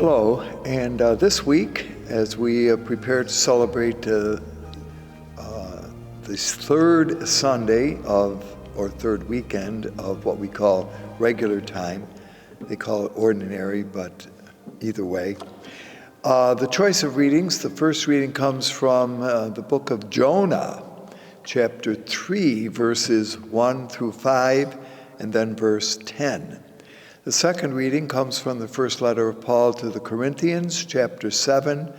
Hello, and this week, as we prepare to celebrate this third Sunday or third weekend of what we call regular time, they call it ordinary, but either way. The choice of readings, the first reading comes from the book of Jonah, chapter 3, verses 1 through 5, and then verse 10. The second reading comes from the first letter of Paul to the Corinthians, chapter 7,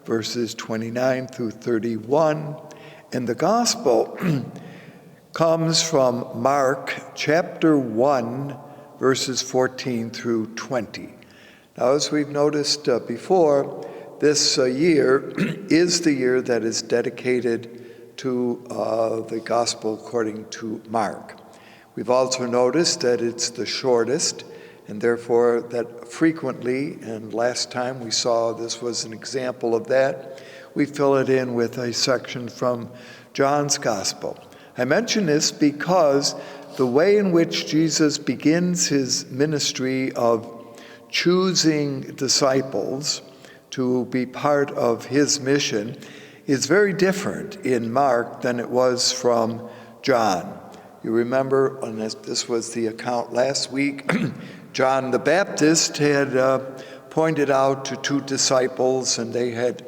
verses 29 through 31. And the gospel comes from Mark, chapter 1, verses 14 through 20. Now, as we've noticed before, this year is the year that is dedicated to the gospel according to Mark. We've also noticed that it's the shortest, and therefore that frequently, and last time we saw this was an example of that, we fill it in with a section from John's Gospel. I mention this because the way in which Jesus begins his ministry of choosing disciples to be part of his mission is very different in Mark than it was from John. You remember, and this was the account last week, John the Baptist had pointed out to two disciples, and they had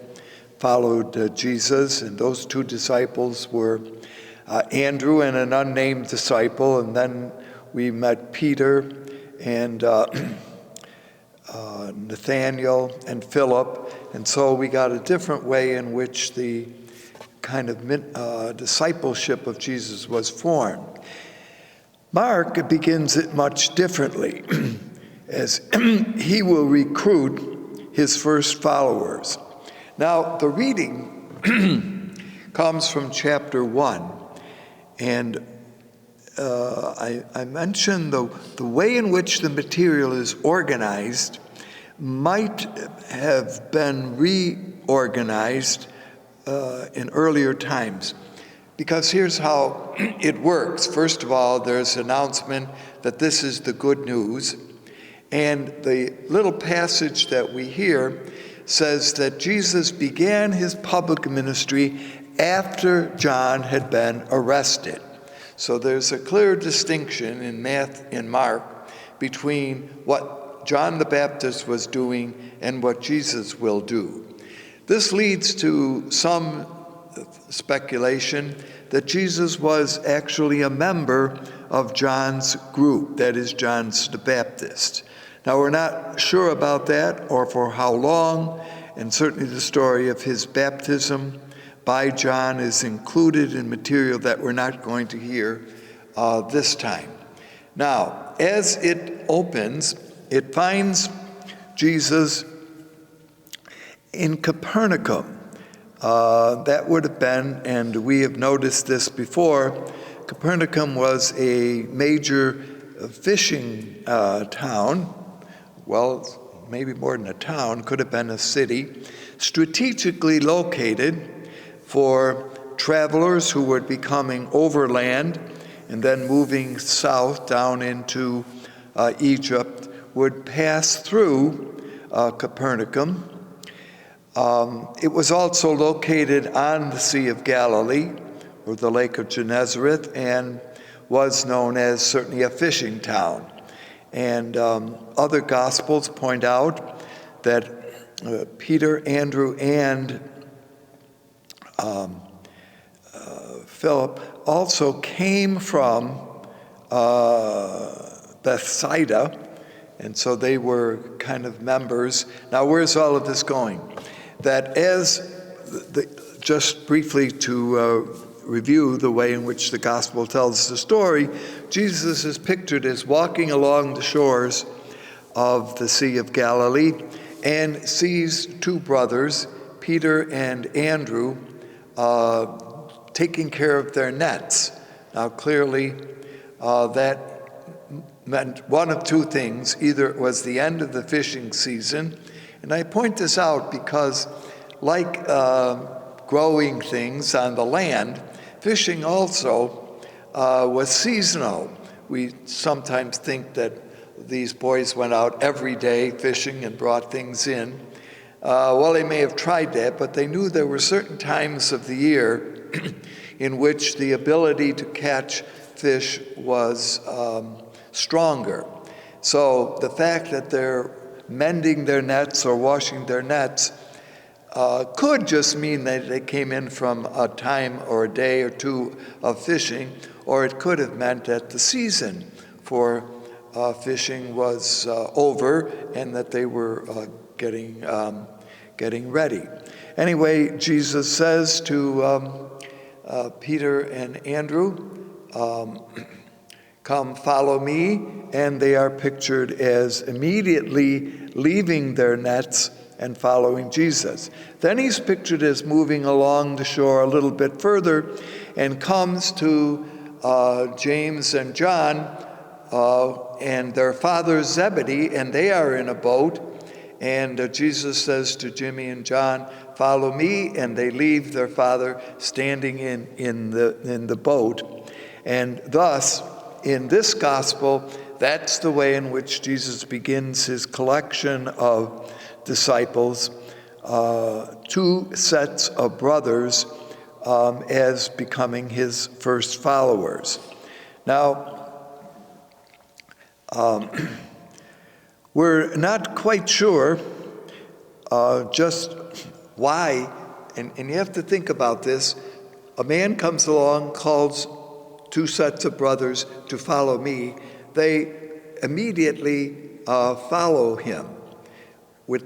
followed Jesus, and those two disciples were Andrew and an unnamed disciple, and then we met Peter and Nathaniel and Philip, and so we got a different way in which the kind of discipleship of Jesus was formed. Mark begins it much differently, as he will recruit his first followers. Now, the reading comes from chapter 1, and I mentioned the way in which the material is organized might have been reorganized in earlier times. Because here's how it works. First of all, there's an announcement that this is the good news. And the little passage that we hear says that Jesus began his public ministry after John had been arrested. So there's a clear distinction in Mark between what John the Baptist was doing and what Jesus will do. This leads to some speculation that Jesus was actually a member of John's group, that is, John's the Baptist. Now, we're not sure about that or for how long, and certainly the story of his baptism by John is included in material that we're not going to hear this time. Now, as it opens, it finds Jesus in Capernaum. That would have been, and we have noticed this before, Capernaum was a major fishing town. Well, maybe more than a town, could have been a city, strategically located for travelers who were coming overland and then moving south down into Egypt would pass through Capernaum. It was also located on the Sea of Galilee, or the Lake of Gennesaret, and was known as certainly a fishing town. And other Gospels point out that Peter, Andrew, and Philip also came from Bethsaida, and so they were kind of members. Now, where's all of this going? That just briefly to review the way in which the gospel tells the story, Jesus is pictured as walking along the shores of the Sea of Galilee and sees two brothers, Peter and Andrew, taking care of their nets. Now, clearly, that meant one of two things. Either it was the end of the fishing season, and I point this out because, like growing things on the land, fishing also was seasonal. We sometimes think that these boys went out every day fishing and brought things in. Well, they may have tried that, but they knew there were certain times of the year in which the ability to catch fish was stronger. So the fact that they're mending their nets or washing their nets could just mean that they came in from a time or a day or two of fishing, or it could have meant that the season for fishing was over and that they were getting ready. Anyway, Jesus says to Peter and Andrew, come follow me, and they are pictured as immediately leaving their nets and following Jesus. Then he's pictured as moving along the shore a little bit further and comes to James and John and their father Zebedee, and they are in a boat. And Jesus says to Jimmy and John, follow me, and they leave their father standing in the boat. And thus, in this gospel, that's the way in which Jesus begins his collection of disciples, two sets of brothers, as becoming his first followers. Now, we're not quite sure just why, and you have to think about this. A man comes along, calls two sets of brothers to follow me. They immediately follow him with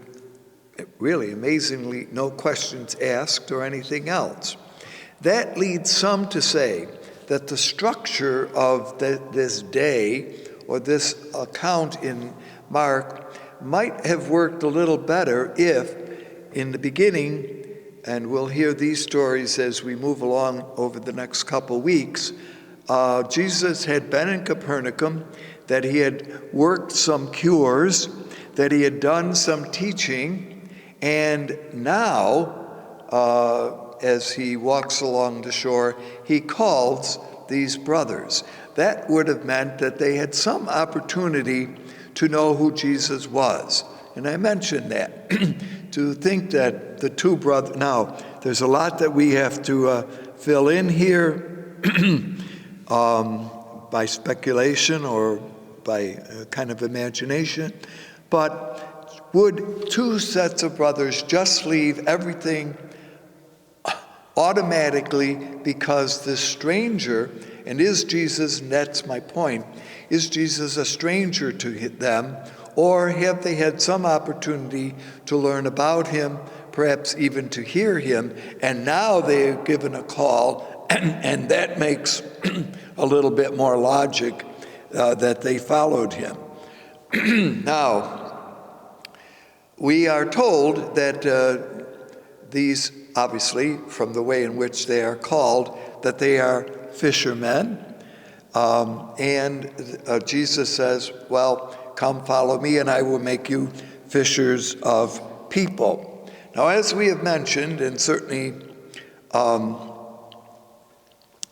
really amazingly no questions asked or anything else. That leads some to say that the structure of this day or this account in Mark might have worked a little better if, in the beginning, and we'll hear these stories as we move along over the next couple weeks, Jesus had been in Capernaum, that he had worked some cures, that he had done some teaching, and now, as he walks along the shore, he calls these brothers. That would have meant that they had some opportunity to know who Jesus was. And I mentioned that, to think that the two brothers, now, there's a lot that we have to fill in here by speculation or by kind of imagination, but would two sets of brothers just leave everything automatically because this stranger, and is Jesus, and that's my point, is Jesus a stranger to them, or have they had some opportunity to learn about him, perhaps even to hear him, and now they are given a call, and that makes a little bit more logic that they followed him. Now, we are told that these, obviously, from the way in which they are called, that they are fishermen. And Jesus says, well, come follow me and I will make you fishers of people. Now, as we have mentioned, and certainly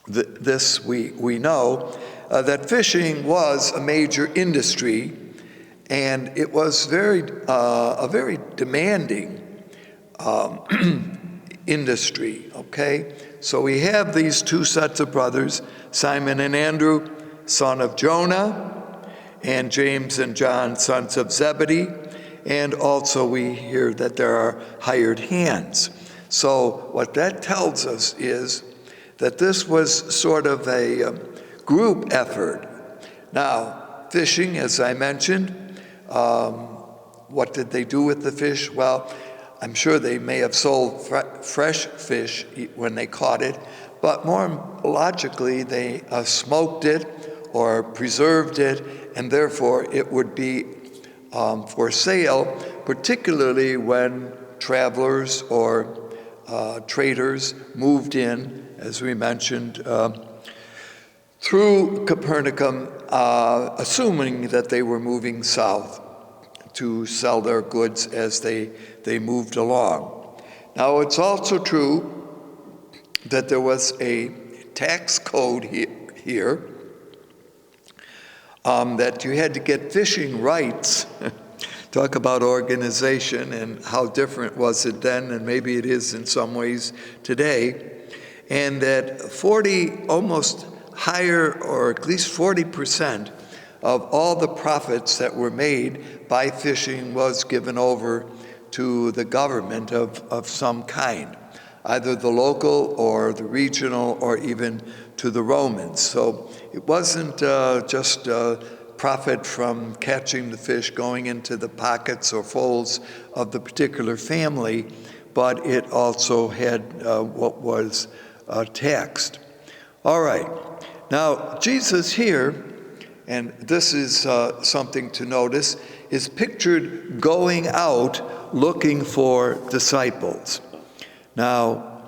this we know, that fishing was a major industry, and it was a very demanding industry, okay? So we have these two sets of brothers, Simon and Andrew, son of Jonah, and James and John, sons of Zebedee, and also we hear that there are hired hands. So what that tells us is that this was sort of a group effort. Now, fishing, as I mentioned, what did they do with the fish? Well, I'm sure they may have sold fresh fish when they caught it, but more logically, they smoked it or preserved it, and therefore it would be for sale, particularly when travelers or traders moved in, as we mentioned, through Capernaum, assuming that they were moving south to sell their goods as they moved along. Now, it's also true that there was a tax code here that you had to get fishing rights. Talk about organization and how different was it then, and maybe it is in some ways today. And that 40, almost higher, or at least 40% of all the profits that were made by fishing was given over to the government of some kind, either the local or the regional or even to the Romans. So it wasn't just profit from catching the fish going into the pockets or folds of the particular family, but it also had what was taxed. All right. Now, Jesus here, and this is something to notice, is pictured going out looking for disciples. Now,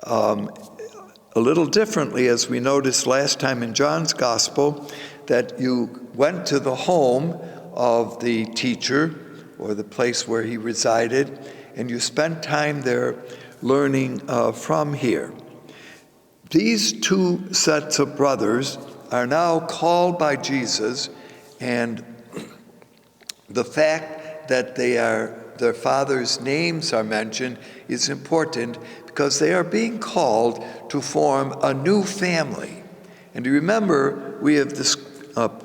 a little differently, as we noticed last time in John's Gospel, that you went to the home of the teacher or the place where he resided, and you spent time there learning from here. These two sets of brothers are now called by Jesus, and the fact that their father's names are mentioned is important because they are being called to form a new family. And you remember, we have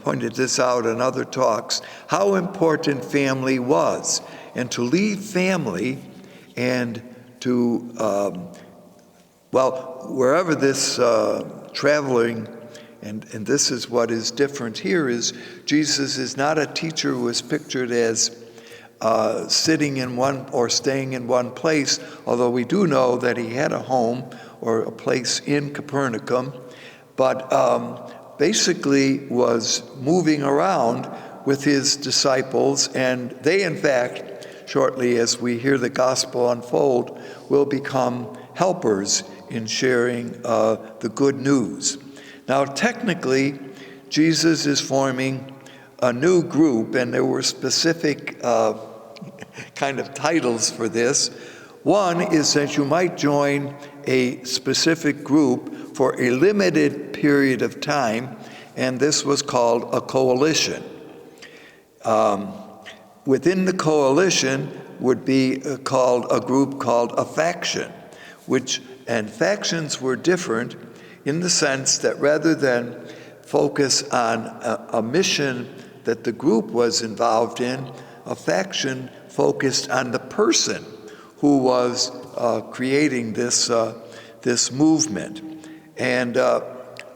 pointed this out in other talks, how important family was. And to leave family and to, wherever this traveling, and this is what is different here, is Jesus is not a teacher who is pictured as sitting in one or staying in one place, although we do know that he had a home or a place in Capernaum, but basically was moving around with his disciples, and they, in fact, shortly as we hear the gospel unfold, will become helpers in sharing the good news. Now, technically, Jesus is forming a new group, and there were specific kind of titles for this. One is that you might join a specific group for a limited period of time, and this was called a coalition. Within the coalition would be called a group called a faction, and factions were different in the sense that rather than focus on a mission that the group was involved in, a faction focused on the person who was creating this movement. And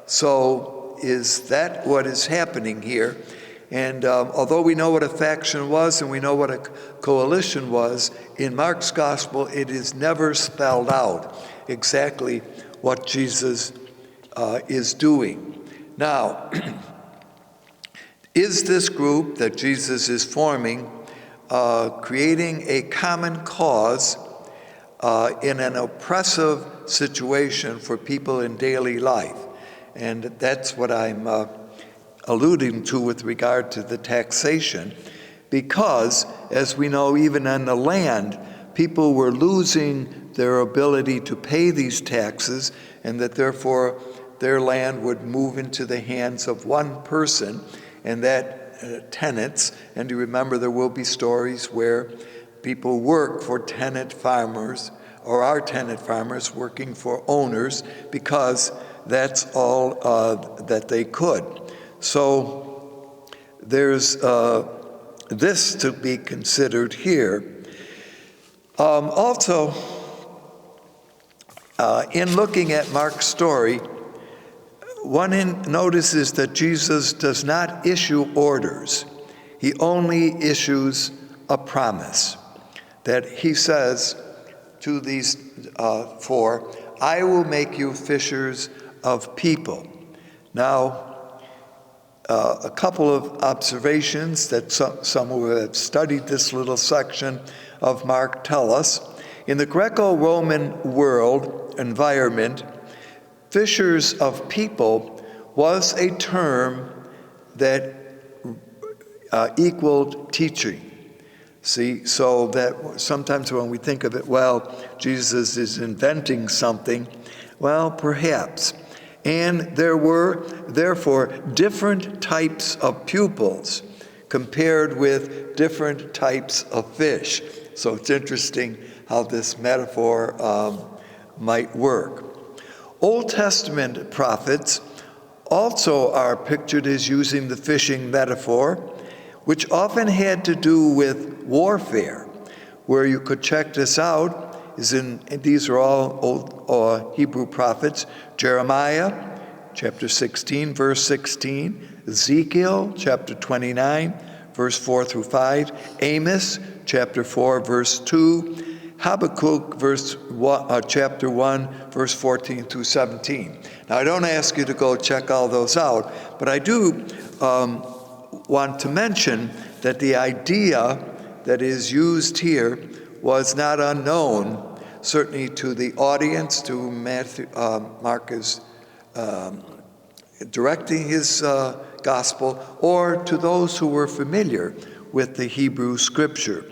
so is that what is happening here? And although we know what a faction was and we know what a coalition was, in Mark's gospel it is never spelled out exactly what Jesus is doing. Now, is this group that Jesus is forming creating a common cause in an oppressive situation for people in daily life? And that's what I'm alluding to with regard to the taxation, because, as we know, even on the land, people were losing their ability to pay these taxes, and that therefore their land would move into the hands of one person, and that tenants. And you remember, there will be stories where people work for tenant farmers, or are tenant farmers working for owners, because that's all that they could. So there's this to be considered here. Also, in looking at Mark's story, one notices that Jesus does not issue orders. He only issues a promise, that he says to these four, "I will make you fishers of people." Now, a couple of observations that some who have studied this little section of Mark tell us. In the Greco-Roman world environment, fishers of people was a term that equaled teaching. See, so that sometimes when we think of it, well, Jesus is inventing something, well, perhaps. And there were, therefore, different types of pupils compared with different types of fish. So it's interesting how this metaphor might work. Old Testament prophets also are pictured as using the fishing metaphor, which often had to do with warfare. Where you could check this out is these are all old Hebrew prophets: Jeremiah, chapter 16, verse 16, Ezekiel, chapter 29, verse 4 through 5, Amos, chapter 4, verse 2, Habakkuk, chapter 1, verse 14 through 17. Now, I don't ask you to go check all those out, but I do want to mention that the idea that is used here was not unknown, certainly to the audience, to Mark is directing his gospel, or to those who were familiar with the Hebrew scripture.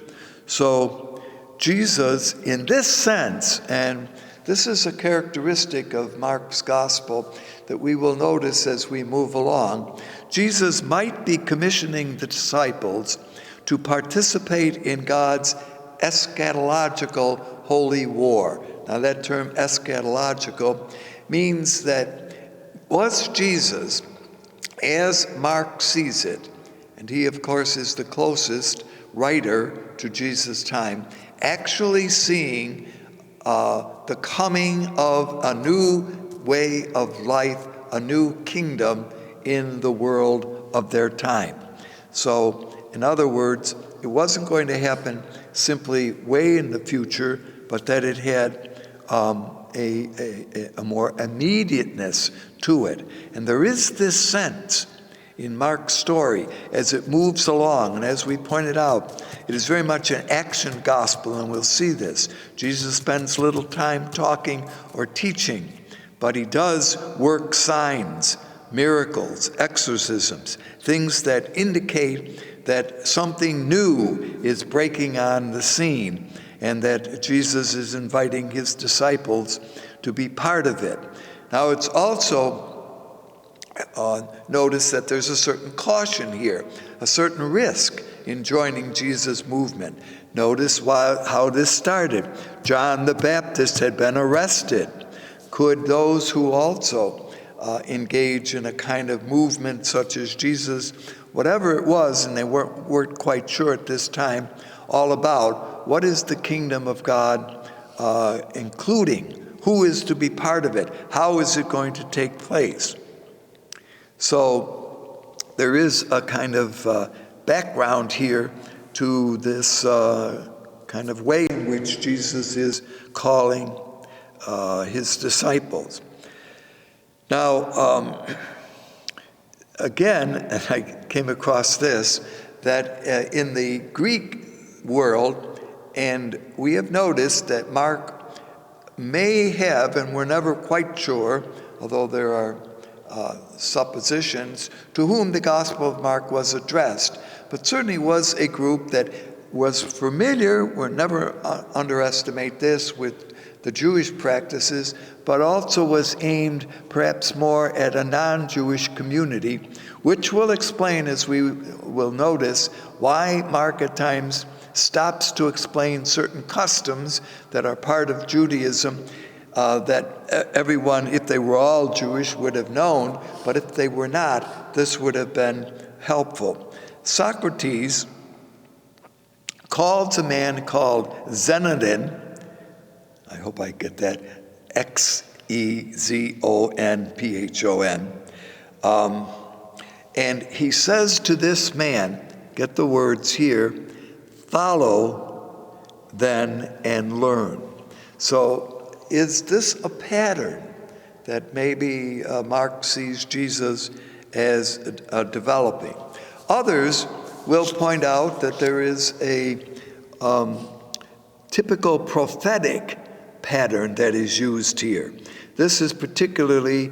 So Jesus, in this sense, and this is a characteristic of Mark's gospel that we will notice as we move along, Jesus might be commissioning the disciples to participate in God's eschatological holy war. Now that term eschatological means that was Jesus, as Mark sees it, and he of course is the closest writer to Jesus' time, actually seeing the coming of a new way of life, a new kingdom in the world of their time. So, in other words, it wasn't going to happen simply way in the future, but that it had a more immediateness to it. And there is this sense in Mark's story as it moves along, and as we pointed out, it is very much an action gospel, and we'll see this. Jesus spends little time talking or teaching, but he does work signs, miracles, exorcisms, things that indicate that something new is breaking on the scene, and that Jesus is inviting his disciples to be part of it. Now, it's also notice that there's a certain caution here, a certain risk in joining Jesus' movement. Notice how this started. John the Baptist had been arrested. Could those who also engage in a kind of movement such as Jesus, whatever it was, and they weren't quite sure at this time, all about what is the kingdom of God, including who is to be part of it, how is it going to take place? So there is a kind of background here to this kind of way in which Jesus is calling his disciples. Now, again, and I came across this, that in the Greek world, and we have noticed that Mark may have, and we're never quite sure, although there are suppositions, to whom the Gospel of Mark was addressed, but certainly was a group that was familiar, we'll never underestimate this, with the Jewish practices, but also was aimed perhaps more at a non-Jewish community, which will explain, as we will notice, why Mark at times stops to explain certain customs that are part of Judaism that everyone, if they were all Jewish, would have known, but if they were not, this would have been helpful. Socrates calls a man called Xenophon, I hope I get that, Xezonphon, and he says to this man, get the words here, follow then and learn. So is this a pattern that maybe Mark sees Jesus as developing? Others will point out that there is a typical prophetic pattern that is used here. This is particularly,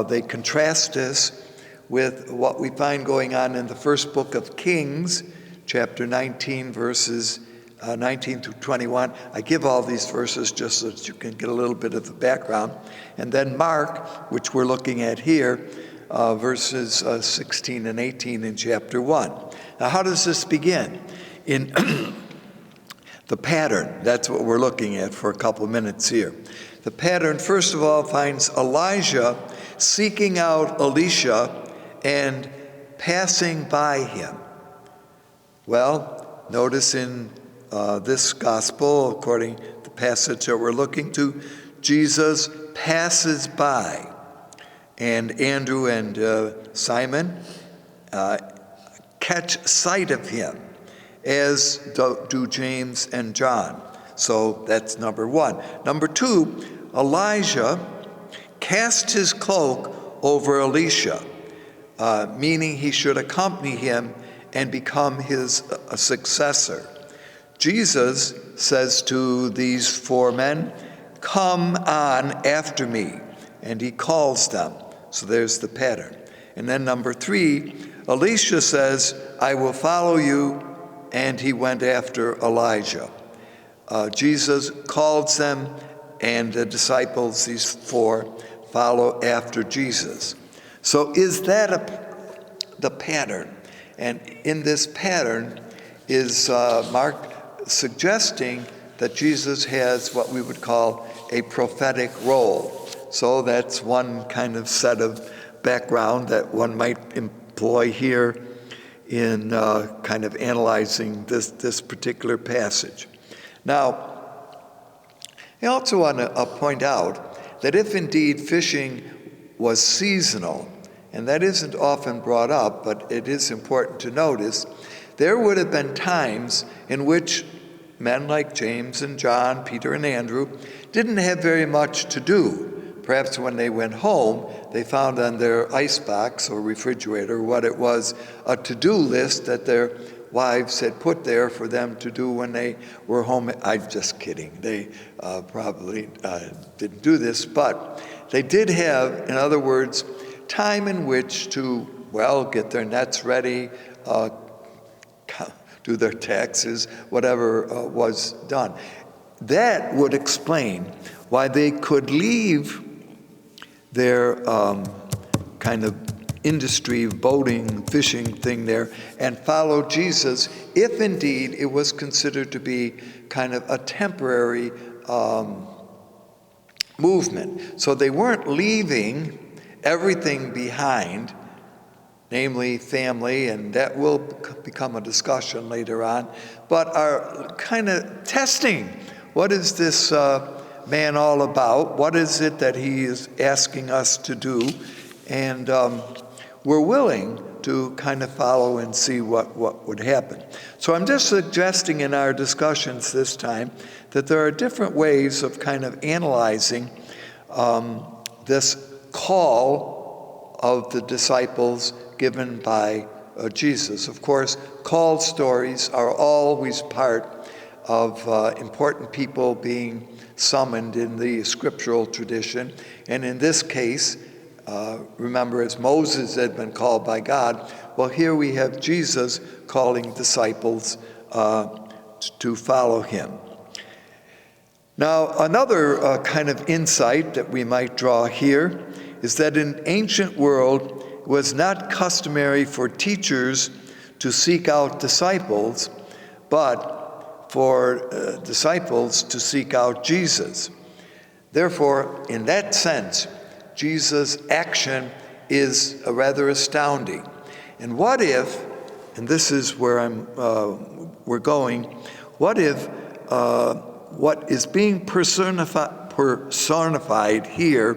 they contrast this with what we find going on in the first book of Kings, chapter 19, verses 19 through 21. I give all these verses just so that you can get a little bit of the background. And then Mark, which we're looking at here, verses 16 and 18 in chapter 1. Now, how does this begin? In the pattern, that's what we're looking at for a couple of minutes here. The pattern, first of all, finds Elijah seeking out Elisha and passing by him. Well, notice in this gospel, according to the passage that we're looking to, Jesus passes by, and Andrew and Simon catch sight of him, as do James and John. So that's number one. Number two, Elijah cast his cloak over Elisha, meaning he should accompany him and become his successor. Jesus says to these four men, "Come on after me," and he calls them. So there's the pattern. And then number three, Elisha says, "I will follow you," and he went after Elijah. Jesus calls them, and the disciples, these four, follow after Jesus. So is that the pattern? And in this pattern is Mark suggesting that Jesus has what we would call a prophetic role. So that's one kind of set of background that one might employ here in kind of analyzing this particular passage. Now, I also want to point out that if indeed fishing was seasonal, and that isn't often brought up, but it is important to notice, there would have been times in which men like James and John, Peter and Andrew, didn't have very much to do. Perhaps when they went home, they found on their icebox or refrigerator what it was, a to-do list that their wives had put there for them to do when they were home. I'm just kidding. They probably didn't do this, but they did have, in other words, time in which to, well, get their nets ready, do their taxes, whatever was done. That would explain why they could leave their kind of industry, boating, fishing thing there, and follow Jesus, if indeed it was considered to be kind of a temporary movement. So they weren't leaving everything behind, namely family, and that will become a discussion later on, but are kind of testing, what is this man all about? What is it that he is asking us to do? And we're willing to kind of follow and see what would happen. So I'm just suggesting in our discussions this time that there are different ways of kind of analyzing this call of the disciples given by Jesus. Of course, call stories are always part of important people being summoned in the scriptural tradition. And in this case, remember, as Moses had been called by God, well, here we have Jesus calling disciples to follow him. Now, another kind of insight that we might draw here is that in ancient world, it was not customary for teachers to seek out disciples, but for disciples to seek out Jesus. Therefore, in that sense, Jesus' action is rather astounding. And what if, and this is where we're going, what if what is being personified here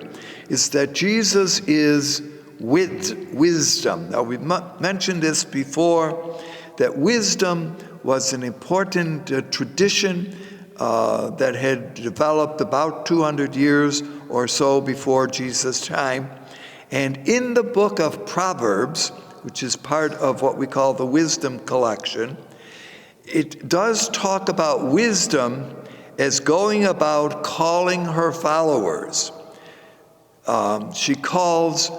is that Jesus is wisdom. Now, we've mentioned this before, that wisdom was an important tradition that had developed about 200 years or so before Jesus' time. And in the book of Proverbs, which is part of what we call the wisdom collection, it does talk about wisdom as going about calling her followers. She calls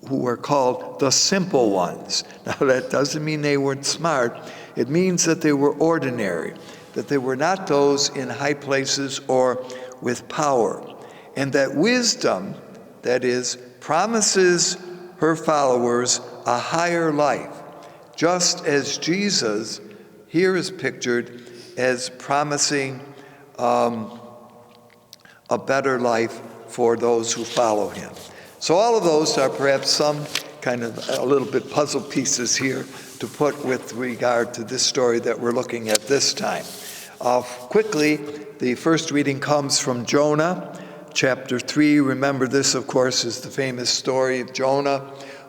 who were called the simple ones. Now, that doesn't mean they weren't smart. It means that they were ordinary, that they were not those in high places or with power, and that wisdom, that is, promises her followers a higher life, just as Jesus here is pictured as promising a better life for those who follow him. So all of those are perhaps some kind of a little bit puzzle pieces here to put with regard to this story that we're looking at this time. Quickly, the first reading comes from Jonah, chapter 3. Remember, this, of course, is the famous story of Jonah,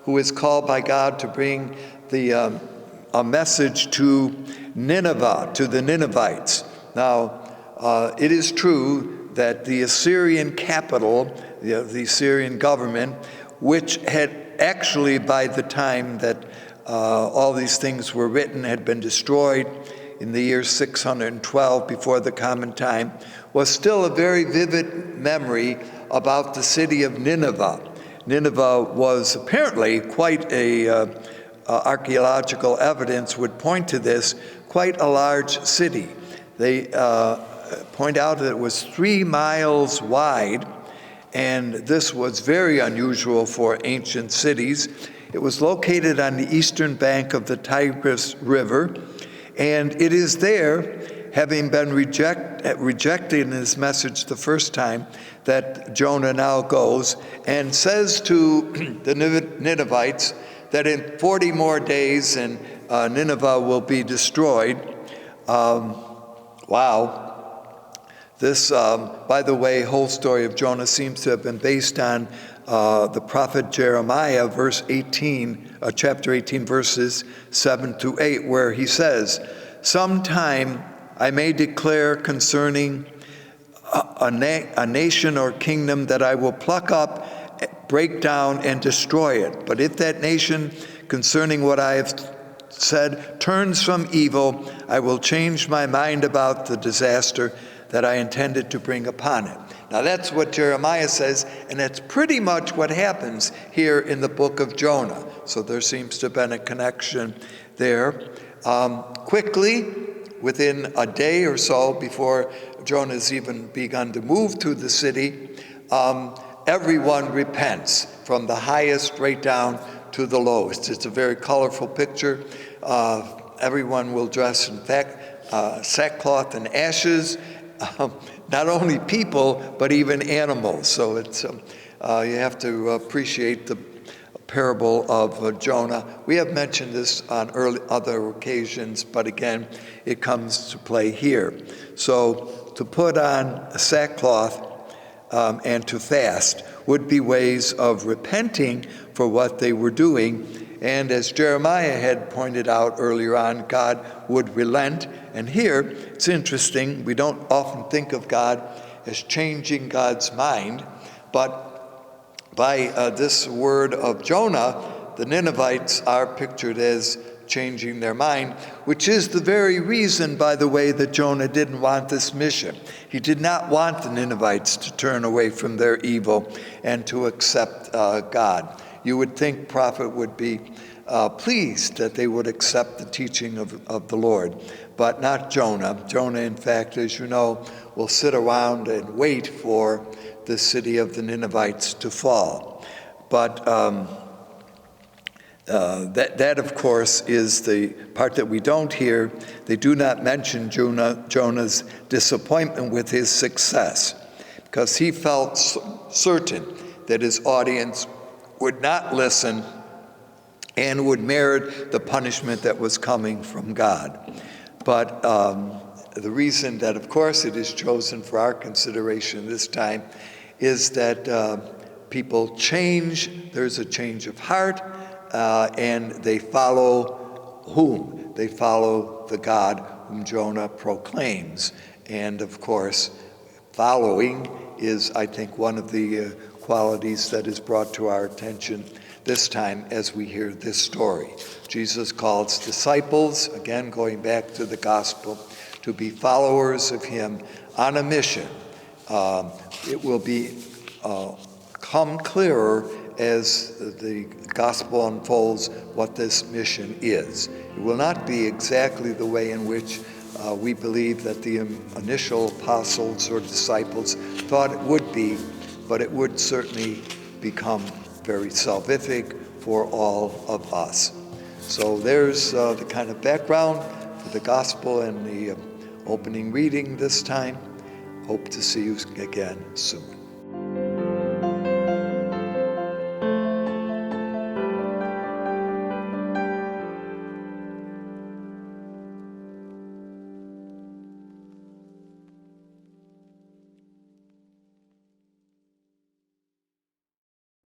who is called by God to bring a message to Nineveh, to the Ninevites. Now, it is true that the Assyrian capital, the Assyrian government, which had actually, by the time that all these things were written, had been destroyed in the year 612 before the common time, was still a very vivid memory about the city of Nineveh. Nineveh was apparently quite archaeological evidence would point to this, quite a large city. They point out that it was 3 miles wide, and this was very unusual for ancient cities. It was located on the eastern bank of the Tigris River, and it is there, having been rejected in his message the first time, that Jonah now goes and says to the Ninevites that in 40 more days and Nineveh will be destroyed. Wow. This, by the way, whole story of Jonah seems to have been based on the prophet Jeremiah, chapter 18, verses 7 to 8, where he says, "Sometime I may declare concerning a nation or kingdom that I will pluck up, break down, and destroy it. But if that nation, concerning what I have said, turns from evil, I will change my mind about the disaster that I intended to bring upon it." Now that's what Jeremiah says, and that's pretty much what happens here in the book of Jonah. So there seems to have been a connection there. Quickly, within a day or so before Jonah's even begun to move to the city, everyone repents, from the highest right down to the lowest. It's a very colorful picture. Everyone will dress in sackcloth and ashes. Not only people, but even animals. So it's you have to appreciate the parable of Jonah. We have mentioned this on other occasions, but again, it comes to play here. So to put on sackcloth and to fast would be ways of repenting for what they were doing. And as Jeremiah had pointed out earlier on, God would relent. And here, it's interesting, we don't often think of God as changing God's mind, but by this word of Jonah, the Ninevites are pictured as changing their mind, which is the very reason, by the way, that Jonah didn't want this mission. He did not want the Ninevites to turn away from their evil and to accept God. You would think prophet would be pleased that they would accept the teaching of the Lord, but not Jonah. Jonah, in fact, as you know, will sit around and wait for the city of the Ninevites to fall. But that, of course, is the part that we don't hear. They do not mention Jonah's disappointment with his success, because he felt certain that his audience would not listen and would merit the punishment that was coming from God. But the reason that, of course, it is chosen for our consideration this time is that people change. There's a change of heart, and they follow whom? They follow the God whom Jonah proclaims. And, of course, following is, I think, one of the qualities that is brought to our attention this time as we hear this story. Jesus calls disciples, again going back to the gospel, to be followers of him on a mission. It will become clearer as the gospel unfolds what this mission is. It will not be exactly the way in which we believe that the initial apostles or disciples thought it would be, but it would certainly become very salvific for all of us. So there's the kind of background for the gospel and the opening reading this time. Hope to see you again soon.